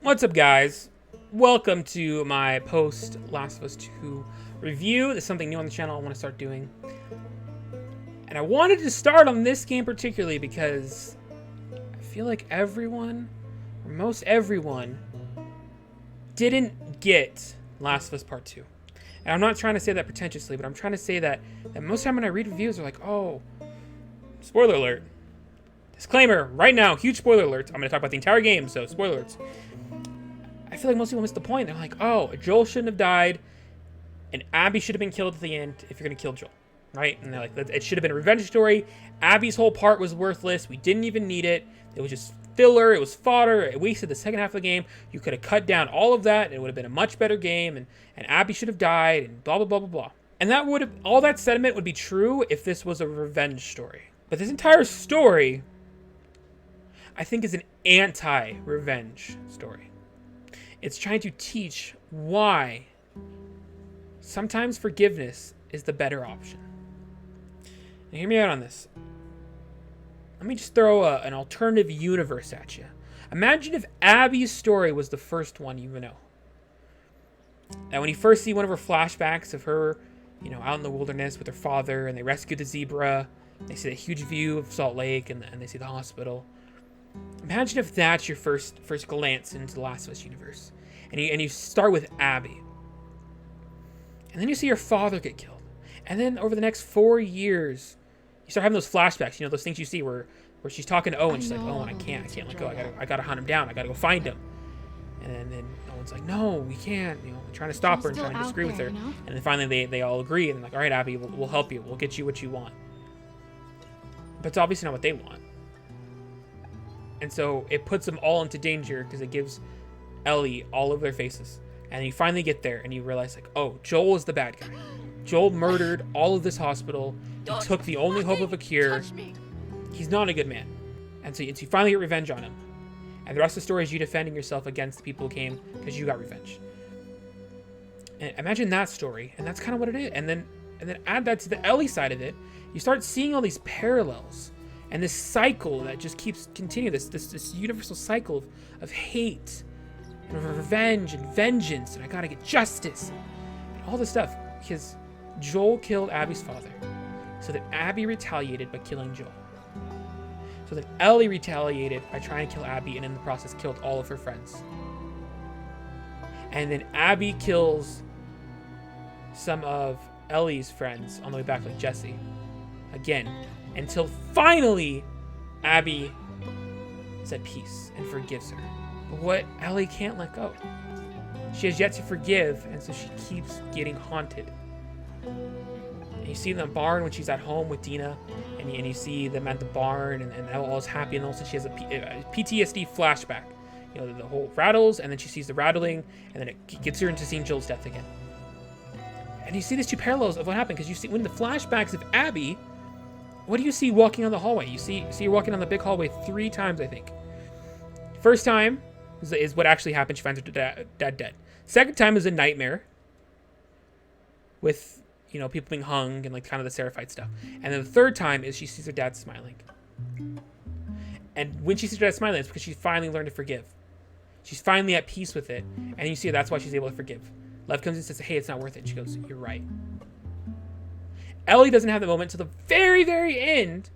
What's up, guys? Welcome to my post Last of Us 2 review. There's something new on the channel I want to start doing. And I wanted to start on this game particularly because I feel like everyone, or most everyone, didn't get Last of Us Part 2. And I'm not trying to say that pretentiously, but I'm trying to say that most of the time when I read reviews, they're like, oh, spoiler alert. Disclaimer, right now, huge spoiler alerts. I'm going to talk about the entire game, so spoiler alerts. I feel like most people miss the point. They're like, oh, Joel shouldn't have died, and Abby should have been killed at the end if you're going to kill Joel, right? And they're like, it should have been a revenge story. Abby's whole part was worthless. We didn't even need it. It was just filler. It was fodder. It wasted the second half of the game. You could have cut down all of that, and it would have been a much better game, and Abby should have died, and blah, blah, blah, blah, blah. And that would have, all that sentiment would be true if this was a revenge story. But this entire story, I think, is an anti-revenge story. It's trying to teach why sometimes forgiveness is the better option. Now, hear me out on this. Let me just throw an alternative universe at you. Imagine if Abby's story was the first one you know. And when you first see one of her flashbacks of her, out in the wilderness with her father, and they rescue the zebra, they see the huge view of Salt Lake, and they see the hospital. Imagine if that's your first glance into the Last of Us universe. And you start with Abby. And then you see your father get killed. And then over the next 4 years, you start having those flashbacks, those things you see where she's talking to Owen. She's like, Owen, I can't let go. I gotta hunt him down. I gotta go find him. And then Owen's like, no, we can't. Trying to stop her and trying to disagree with her. And then finally they all agree. And they're like, all right, Abby, we'll help you. We'll get you what you want. But it's obviously not what they want. And so it puts them all into danger because it gives Ellie all over their faces. And you finally get there and you realize, like, oh, Joel is the bad guy. Joel murdered all of this hospital. He took the only hope of a cure. He's not a good man. And so you finally get revenge on him. And the rest of the story is you defending yourself against the people who came because you got revenge. And imagine that story. And that's kind of what it is. And then add that to the Ellie side of it. You start seeing all these parallels. And this cycle that just keeps continuing, this universal cycle of hate, and revenge, and vengeance, and I gotta get justice, and all this stuff, because Joel killed Abby's father, so that Abby retaliated by killing Joel, so that Ellie retaliated by trying to kill Abby, and in the process killed all of her friends, and then Abby kills some of Ellie's friends on the way back, like Jesse, again, until finally Abby is at peace and forgives her. But what Ellie can't let go. She has yet to forgive, and so she keeps getting haunted. And you see in the barn when she's at home with Dina, and you see them at the barn, and all is happy, and also she has a PTSD flashback. The whole rattles, and then she sees the rattling, and then it gets her into seeing Joel's death again. And you see these two parallels of what happened, because you see when the flashbacks of Abby, what do you see walking on the hallway? You see her walking on the big hallway 3 times, I think. First time is what actually happened. She finds her dad dead. Second time is a nightmare with, people being hung and, like, kind of the Seraphite stuff. And then the third time is she sees her dad smiling. And when she sees her dad smiling, it's because she finally learned to forgive. She's finally at peace with it. And you see that's why she's able to forgive. Lev comes in and says, hey, it's not worth it. And she goes, you're right. Ellie doesn't have the moment till the very, very end.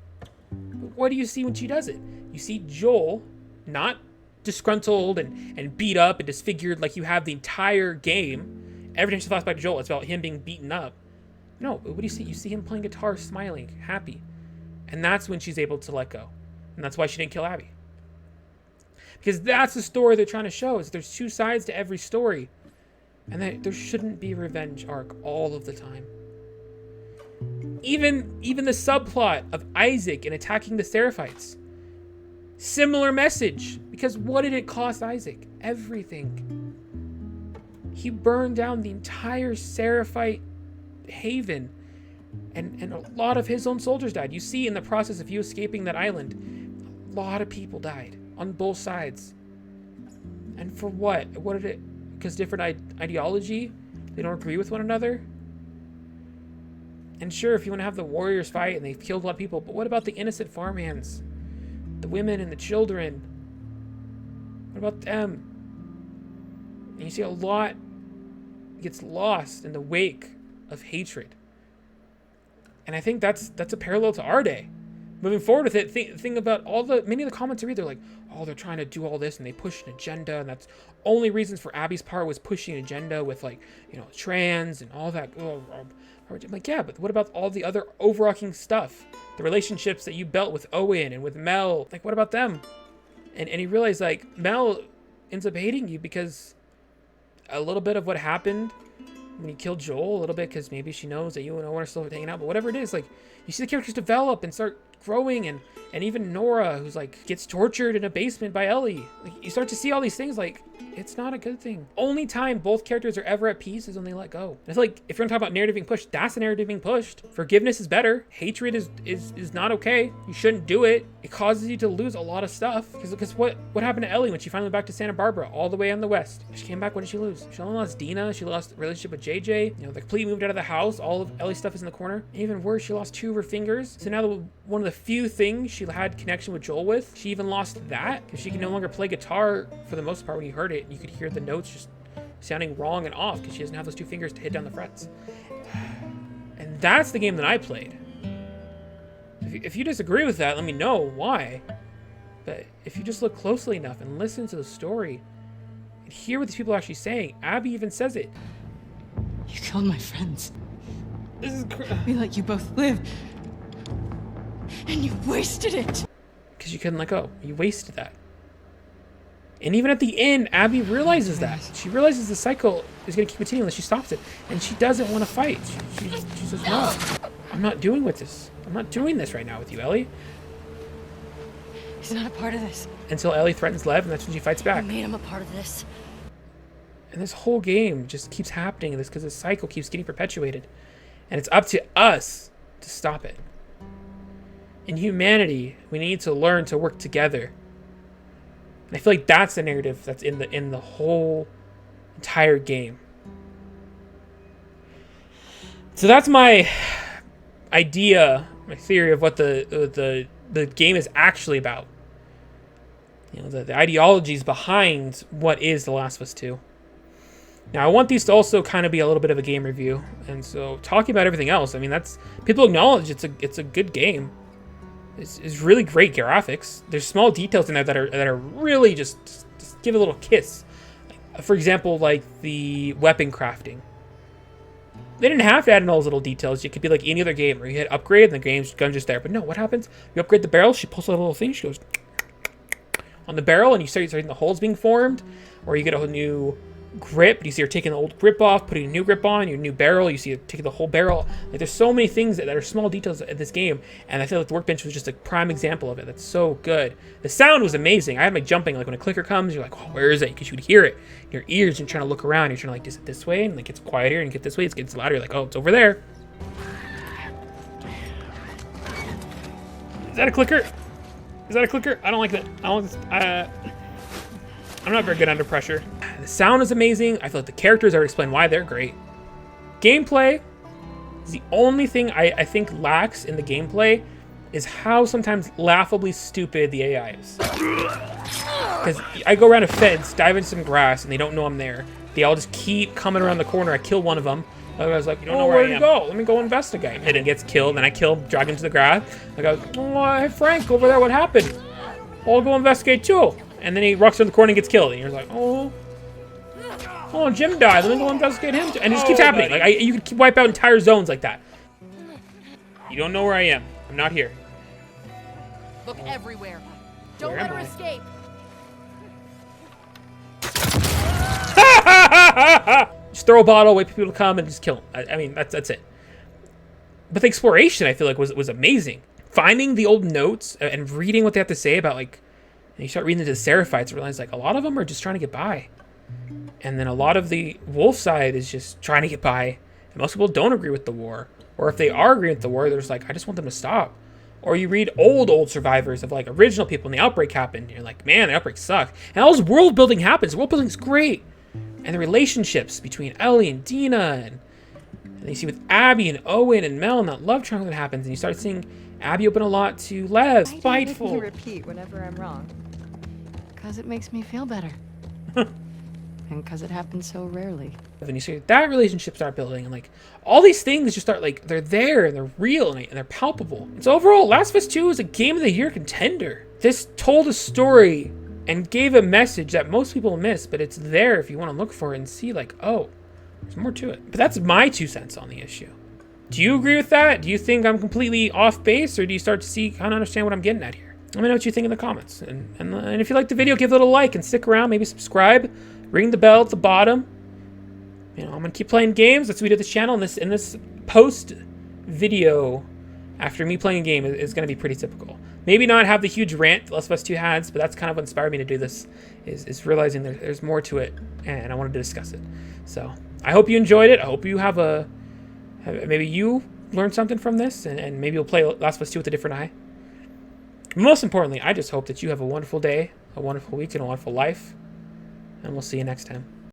But what do you see when she does it? You see Joel not disgruntled and beat up and disfigured like you have the entire game. Every time she flashback to Joel, it's about him being beaten up. No, what do you see? You see him playing guitar, smiling, happy. And that's when she's able to let go. And that's why she didn't kill Abby. Because that's the story they're trying to show, is there's 2 sides to every story. And there shouldn't be a revenge arc all of the time. Even the subplot of Isaac and attacking the Seraphites. Similar message. Because what did it cost Isaac? Everything. He burned down the entire Seraphite haven. And a lot of his own soldiers died. You see in the process of you escaping that island, a lot of people died. On both sides. And for what? What did it... Because different ideology? They don't agree with one another? And sure, if you want to have the warriors fight and they've killed a lot of people, but what about the innocent farmhands? The women and the children? What about them? And you see a lot gets lost in the wake of hatred. And I think that's a parallel to our day. Moving forward with it, think about many of the comments I read, they're like, oh, they're trying to do all this and they push an agenda, and that's only reasons for Abby's part was pushing an agenda with, like, you know, trans and all that. I'm like, yeah, but what about all the other overarching stuff? The relationships that you built with Owen and with Mel, like, what about them? And he realized, like, Mel ends up hating you because a little bit of what happened when you killed Joel, a little bit because maybe she knows that you and Owen are still hanging out, but whatever it is, like, you see the characters develop and start growing, and even Nora, who's like gets tortured in a basement by Ellie. Like, you start to see all these things, like, it's not a good thing. Only time both characters are ever at peace is when they let go. And I feel like if you're gonna talk about narrative being pushed, that's the narrative being pushed. Forgiveness is better. Hatred is not okay. You shouldn't do it. It causes you to lose a lot of stuff. Because what happened to Ellie when she finally went back to Santa Barbara, all the way on the west? She came back, what did she lose? She only lost Dina. She lost a relationship with JJ. You know, they completely moved out of the house. All of Ellie's stuff is in the corner. And even worse, she lost 2 of her fingers. So now one of the few things she had connection with Joel with, she even lost that because she can no longer play guitar for the most part. When you heard it, you could hear the notes just sounding wrong and off because she doesn't have those 2 fingers to hit down the frets. And that's the game that I played. If you disagree with that, let me know why. But if you just look closely enough and listen to the story and hear what these people are actually saying, Abby even says it. You killed my friends. This is We let you both live. And you wasted it. Because you couldn't let go. You wasted that. And even at the end, Abby realizes that. She realizes the cycle is going to keep continuing unless she stops it. And she doesn't want to fight. She says, no, I'm not doing with this. I'm not doing this right now with you, Ellie. He's not a part of this. Until Ellie threatens Lev, and that's when she fights back. I made him a part of this. And this whole game just keeps happening because this cycle keeps getting perpetuated. And it's up to us to stop it. In humanity, we need to learn to work together. And I feel like that's the narrative that's in the whole entire game. So that's my idea, my theory of what the game is actually about. You know, the ideologies behind what is The Last of Us 2. Now, I want these to also kind of be a little bit of a game review, and so talking about everything else, I mean, that's people acknowledge it's a good game. It's really great graphics. There's small details in there that are really just give a little kiss. For example, like the weapon crafting. They didn't have to add in all those little details. It could be like any other game where you hit upgrade and the gun's just there. But no, what happens? You upgrade the barrel, she pulls out a little thing, she goes on the barrel, and you start seeing the holes being formed, or you get a whole new grip. You see her taking the old grip off, putting a new grip on, your new barrel. You see her taking the whole barrel. Like, there's so many things that are small details in this game, and I feel like the Workbench was just a prime example of it. That's so good. The sound was amazing. I had my jumping, like when a clicker comes, you're like, oh, where is it? Because you would hear it in your ears, and you're trying to look around. You're trying to, like, is it this way? And like, it's quieter, and you get this way, it gets louder. You're like, oh, it's over there. Is that a clicker? Is that a clicker? I don't like that. I don't like this. I'm not very good under pressure. The sound is amazing. I feel like the characters are explained why they're great. Gameplay is the only thing I think lacks in the gameplay is how sometimes laughably stupid the AI is. Because I go around a fence, dive into some grass, and they don't know I'm there. They all just keep coming around the corner. I kill one of them. I was like, you don't know where to go. Let me go investigate. And it gets killed, and I kill, drag him to the grass. I go, oh, hey, Frank, over there, what happened? I'll go investigate too. And then he walks around the corner and gets killed. And you're like, oh, Jim died. Let me go investigate him too. And it just keeps happening. Like, you could wipe out entire zones like that. You don't know where I am. I'm not here. Look everywhere. Don't let her escape. Just throw a bottle, wait for people to come, and just kill them. I mean, that's it. But the exploration, I feel like, was amazing. Finding the old notes and reading what they have to say about, like, and you start reading into the Seraphites and realize, like, a lot of them are just trying to get by. And then a lot of the Wolf side is just trying to get by. And most people don't agree with the war. Or if they are agreeing with the war, they're just like, I just want them to stop. Or you read old survivors of, like, original people when the outbreak happened. And you're like, man, the outbreak sucked. And all this world building happens. World building is great. And the relationships between Ellie and Dina. And you see with Abby and Owen and Mel and that love triangle that happens. And you start seeing Abby open a lot to Lev. Spiteful. Why do you repeat whenever I'm wrong? Because it makes me feel better. And because it happens so rarely. And you see that relationship start building, and like all these things just start like they're there and they're real and they're palpable. And so overall, Last of Us 2 is a Game of the Year contender. This told a story and gave a message that most people miss, but it's there if you want to look for it and see like, oh, there's more to it. But that's my 2 cents on the issue. Do you agree with that? Do you think I'm completely off base, or do you start to see, kind of understand what I'm getting at here? Let me know what you think in the comments. And if you like the video, give it a little like and stick around. Maybe subscribe. Ring the bell at the bottom. You know, I'm gonna keep playing games. That's what we do this channel. And this post video after me playing a game is gonna be pretty typical. Maybe not have the huge rant Last of Us 2 has, but that's kind of what inspired me to do this. Is realizing there's more to it, and I wanted to discuss it. So I hope you enjoyed it. I hope you maybe you learned something from this, and maybe you'll play Last of Us 2 with a different eye. Most importantly, I just hope that you have a wonderful day, a wonderful week, and a wonderful life. And we'll see you next time.